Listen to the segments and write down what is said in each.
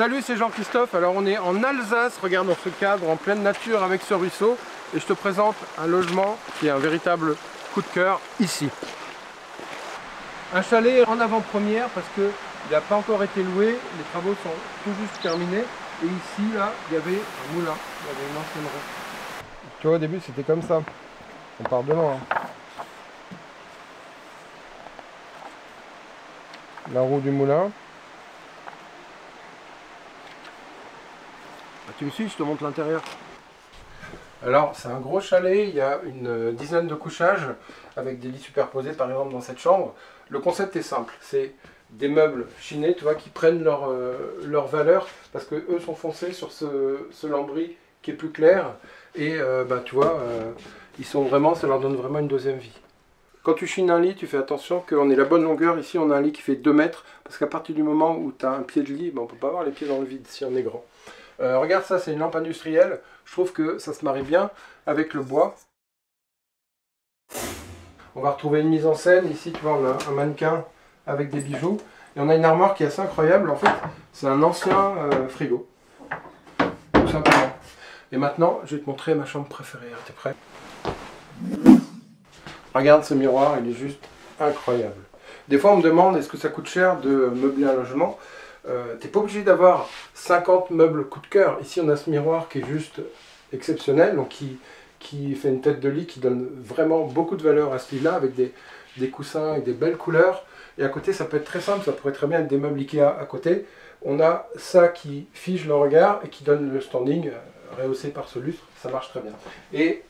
Salut, c'est Jean-Christophe. Alors on est en Alsace, regarde dans ce cadre, en pleine nature avec ce ruisseau. Et je te présente un logement qui est un véritable coup de cœur ici. Un chalet en avant-première parce qu'il n'a pas encore été loué, les travaux sont tout juste terminés. Et ici, là, il y avait un moulin, il y avait une ancienne roue. Tu vois, au début c'était comme ça. On part de loin. La roue du moulin. Tu me suis, je te montre l'intérieur. Alors c'est un gros chalet, il y a une dizaine de couchages avec des lits superposés par exemple dans cette chambre. Le concept est simple, c'est des meubles chinés, tu vois, qui prennent leur valeur parce que eux sont foncés sur ce lambris qui est plus clair et tu vois, ils sont vraiment, ça leur donne vraiment une deuxième vie. Quand tu chines un lit, tu fais attention qu'on ait la bonne longueur. Ici on a un lit qui fait 2 mètres parce qu'à partir du moment où tu as un pied de lit, on ne peut pas avoir les pieds dans le vide si on est grand. Regarde ça, c'est une lampe industrielle. Je trouve que ça se marie bien avec le bois. On va retrouver une mise en scène. Ici, tu vois, on a un mannequin avec des bijoux. Et on a une armoire qui est assez incroyable. En fait, c'est un ancien frigo. Tout simplement. Et maintenant, je vais te montrer ma chambre préférée. T'es prêt? Regarde ce miroir, il est juste incroyable. Des fois, on me demande, est-ce que ça coûte cher de meubler un logement? T'es pas obligé d'avoir 50 meubles coup de cœur. Ici on a ce miroir qui est juste exceptionnel, donc qui fait une tête de lit qui donne vraiment beaucoup de valeur à ce lit là avec des coussins et des belles couleurs. Et à côté ça peut être très simple, ça pourrait très bien être des meubles Ikea à côté. On a ça qui fige le regard et qui donne le standing rehaussé par ce lustre, ça marche très bien. Et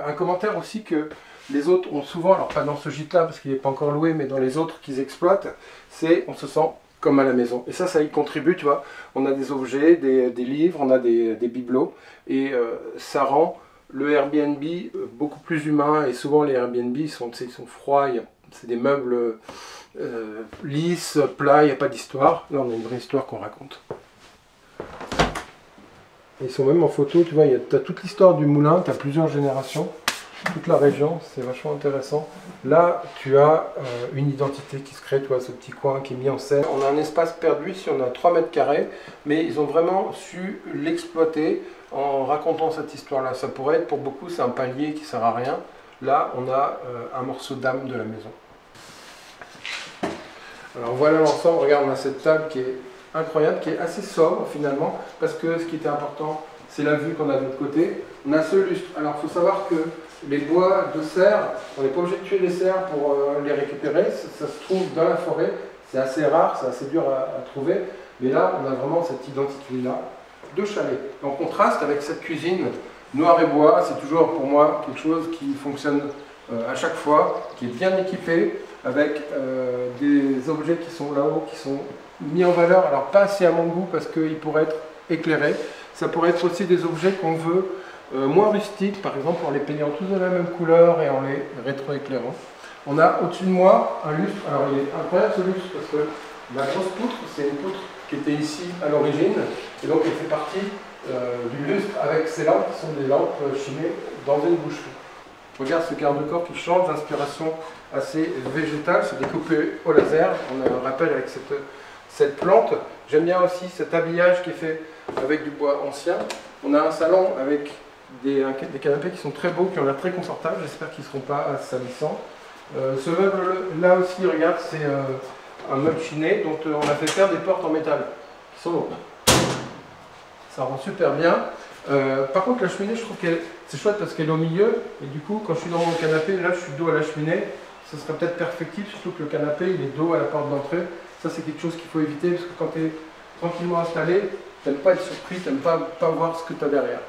un commentaire aussi que les autres ont souvent, alors pas dans ce gîte là parce qu'il n'est pas encore loué, mais dans les autres qu'ils exploitent, c'est on se sent comme à la maison. Et ça y contribue, tu vois. On a des objets, des livres, on a des bibelots. Et ça rend le Airbnb beaucoup plus humain. Et souvent, les Airbnb, ils sont froids. C'est des meubles lisses, plats, il n'y a pas d'histoire. Là, on a une vraie histoire qu'on raconte. Ils sont même en photo, tu vois. Tu as toute l'histoire du moulin, tu as plusieurs générations. Toute la région, c'est vachement intéressant. Là, tu as une identité qui se crée, tu vois, ce petit coin qui est mis en scène. On a un espace perdu ici, on a 3 mètres carrés, mais ils ont vraiment su l'exploiter en racontant cette histoire-là. Ça pourrait être, pour beaucoup, c'est un palier qui sert à rien. Là, on a un morceau d'âme de la maison. Alors voilà l'ensemble, regarde, on a cette table qui est incroyable, qui est assez sobre finalement, parce que ce qui était important, c'est la vue qu'on a de l'autre côté. On a ce lustre. Alors, il faut savoir que les bois de serre, on n'est pas obligé de tuer les cerfs pour les récupérer. Ça se trouve dans la forêt. C'est assez rare, c'est assez dur à trouver. Mais là, on a vraiment cette identité-là de chalet. En contraste avec cette cuisine noir et bois, c'est toujours pour moi quelque chose qui fonctionne à chaque fois, qui est bien équipé, avec des objets qui sont là-haut, qui sont mis en valeur. Alors, pas assez à mon goût parce qu'ils pourraient être éclairés. Ça pourrait être aussi des objets qu'on veut moins rustiques, par exemple en les peignant tous de la même couleur et en les rétroéclairant. On a au-dessus de moi un lustre. Alors il est incroyable ce lustre parce que la grosse poutre, c'est une poutre qui était ici à l'origine et donc elle fait partie du lustre avec ces lampes qui sont des lampes chinées dans une boucherie. Regarde ce garde-corps qui change d'inspiration assez végétale, c'est découpé au laser. On a un rappel avec cette plante. J'aime bien aussi cet habillage qui est fait avec du bois ancien. On a un salon avec des canapés qui sont très beaux, qui ont l'air très confortables. J'espère qu'ils ne seront pas salissants. Ce meuble là aussi, regarde, c'est un meuble chiné dont on a fait faire des portes en métal qui sont lourdes. Ça rend super bien. Par contre, la cheminée, je trouve que c'est chouette parce qu'elle est au milieu. Et du coup, quand je suis dans mon canapé, là je suis dos à la cheminée. Ce serait peut-être perfectible, surtout que le canapé il est dos à la porte d'entrée. Ça, c'est quelque chose qu'il faut éviter parce que quand tu es tranquillement installé, tu n'aimes pas être surpris, tu n'aimes pas voir ce que tu as derrière.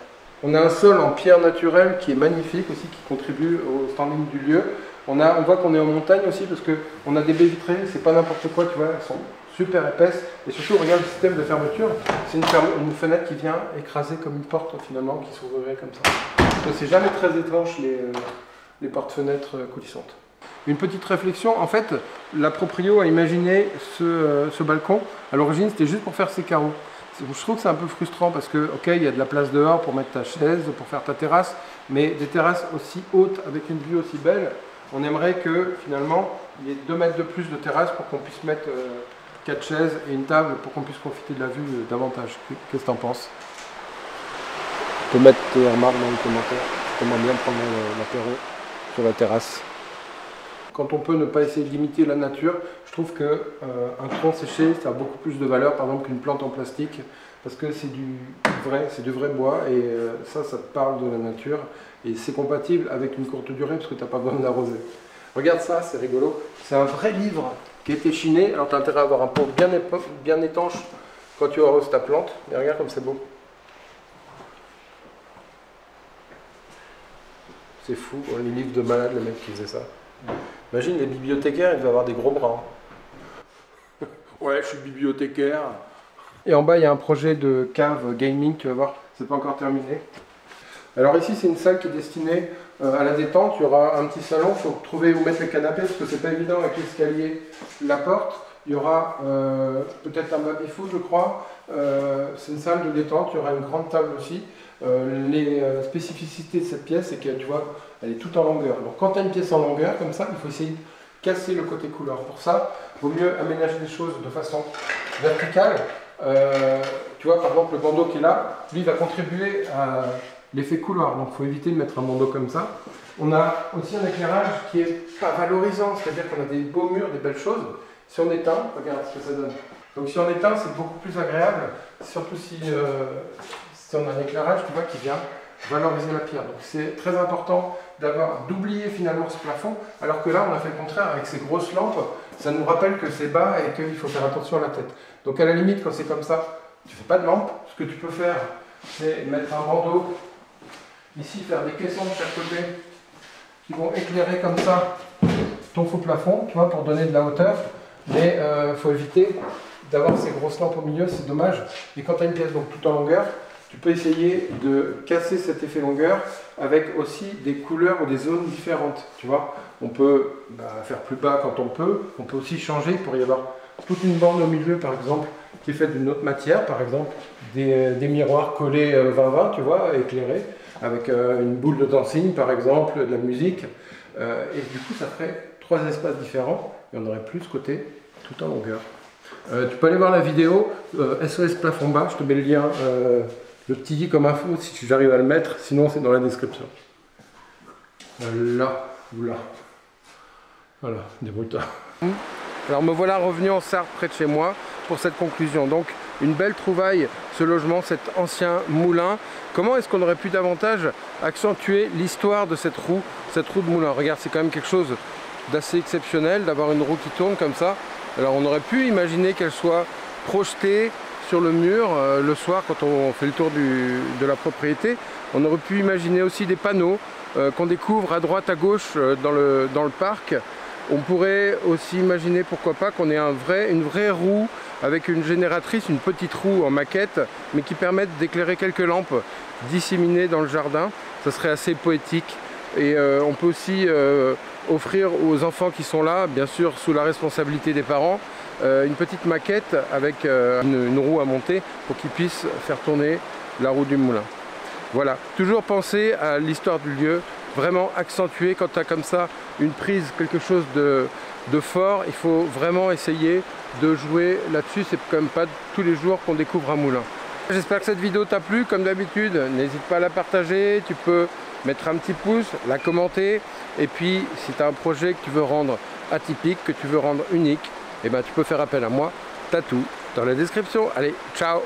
On a un sol en pierre naturelle qui est magnifique aussi, qui contribue au standing du lieu. On voit qu'on est en montagne aussi parce qu'on a des baies vitrées, c'est pas n'importe quoi, tu vois, elles sont super épaisses. Et surtout, regarde le système de fermeture, c'est une fenêtre qui vient écraser comme une porte finalement, qui s'ouvrirait comme ça. Donc c'est jamais très étanche les portes-fenêtres coulissantes. Une petite réflexion, en fait, la proprio a imaginé ce balcon. À l'origine, c'était juste pour faire ses carreaux. Je trouve que c'est un peu frustrant parce que, ok, il y a de la place dehors pour mettre ta chaise, pour faire ta terrasse, mais des terrasses aussi hautes, avec une vue aussi belle, on aimerait que, finalement, il y ait 2 mètres de plus de terrasse pour qu'on puisse mettre 4 chaises et une table pour qu'on puisse profiter de la vue davantage. Qu'est-ce que tu en penses? Tu peux mettre tes remarques dans les commentaires. Comment bien prendre l'apéro sur la terrasse. Quand on peut ne pas essayer de limiter la nature, je trouve qu'un tronc séché, ça a beaucoup plus de valeur, par exemple, qu'une plante en plastique, parce que c'est du vrai bois, et ça te parle de la nature, et c'est compatible avec une courte durée, parce que tu n'as pas besoin d'arroser. Regarde ça, c'est rigolo, c'est un vrai livre qui a été chiné, alors tu as intérêt à avoir un pot bien étanche quand tu arroses ta plante, mais regarde comme c'est beau. C'est fou, les livres de malades, les mecs qui faisaient ça. Imagine les bibliothécaires, ils devaient avoir des gros bras. Ouais, je suis bibliothécaire. Et en bas, il y a un projet de cave gaming, tu vas voir, c'est pas encore terminé. Alors ici, c'est une salle qui est destinée à la détente. Il y aura un petit salon, il faut trouver où mettre les canapés, parce que c'est pas évident avec l'escalier, la porte. Il y aura peut-être un baby-foot, je crois. C'est une salle de détente, il y aura une grande table aussi. Les spécificités de cette pièce, c'est que tu vois, elle est toute en longueur. Donc quand tu as une pièce en longueur, comme ça, il faut essayer de casser le côté couleur. Pour ça, il vaut mieux aménager les choses de façon verticale. Tu vois, par exemple, le bandeau qui est là, lui, va contribuer à l'effet couloir. Donc il faut éviter de mettre un bandeau comme ça. On a aussi un éclairage qui est pas valorisant, c'est-à-dire qu'on a des beaux murs, des belles choses. Si on éteint, regarde ce que ça donne. Donc si on éteint, c'est beaucoup plus agréable, surtout si on a un éclairage, tu vois, qui vient valoriser la pierre. Donc c'est très important d'oublier finalement ce plafond, alors que là, on a fait le contraire avec ces grosses lampes. Ça nous rappelle que c'est bas et qu'il faut faire attention à la tête. Donc à la limite, quand c'est comme ça, tu ne fais pas de lampe. Ce que tu peux faire, c'est mettre un bandeau, ici, faire des caissons de chaque côté, qui vont éclairer comme ça ton faux plafond, tu vois, pour donner de la hauteur. Mais il faut éviter d'avoir ces grosses lampes au milieu, c'est dommage. Et quand tu as une pièce donc tout en longueur, tu peux essayer de casser cet effet longueur avec aussi des couleurs ou des zones différentes. Tu vois, on peut faire plus bas quand on peut aussi changer. Il pourrait y avoir toute une bande au milieu, par exemple, qui est faite d'une autre matière, par exemple des miroirs collés 20-20, tu vois, éclairés, avec une boule de dancing, par exemple, de la musique. Et du coup, ça ferait 3 espaces différents et on aurait plus ce côté tout en longueur. Tu peux aller voir la vidéo SOS plafond bas, je te mets le lien, le petit i comme info si j'arrive à le mettre, sinon c'est dans la description. Là ou là. Voilà, débrouille-toi. Alors me voilà revenu en Sarthe près de chez moi pour cette conclusion. Donc une belle trouvaille, ce logement, cet ancien moulin. Comment est-ce qu'on aurait pu davantage accentuer l'histoire de cette roue de moulin? Regarde, c'est quand même quelque chose d'assez exceptionnel d'avoir une roue qui tourne comme ça. Alors on aurait pu imaginer qu'elle soit projetée sur le mur le soir quand on fait le tour de la propriété. On aurait pu imaginer aussi des panneaux qu'on découvre à droite à gauche dans le parc. On pourrait aussi imaginer, pourquoi pas, qu'on ait une vraie roue avec une génératrice, une petite roue en maquette, mais qui permette d'éclairer quelques lampes disséminées dans le jardin. Ça serait assez poétique. Et on peut aussi offrir aux enfants qui sont là, bien sûr sous la responsabilité des parents, une petite maquette avec une roue à monter pour qu'ils puissent faire tourner la roue du moulin. Voilà, toujours penser à l'histoire du lieu, vraiment accentuer quand tu as comme ça une prise, quelque chose de fort, il faut vraiment essayer de jouer là-dessus, c'est quand même pas tous les jours qu'on découvre un moulin. J'espère que cette vidéo t'a plu, comme d'habitude, n'hésite pas à la partager, tu peux mettre un petit pouce, la commenter, et puis si tu as un projet que tu veux rendre atypique, que tu veux rendre unique, eh ben, tu peux faire appel à moi, t'as tout dans la description. Allez, ciao!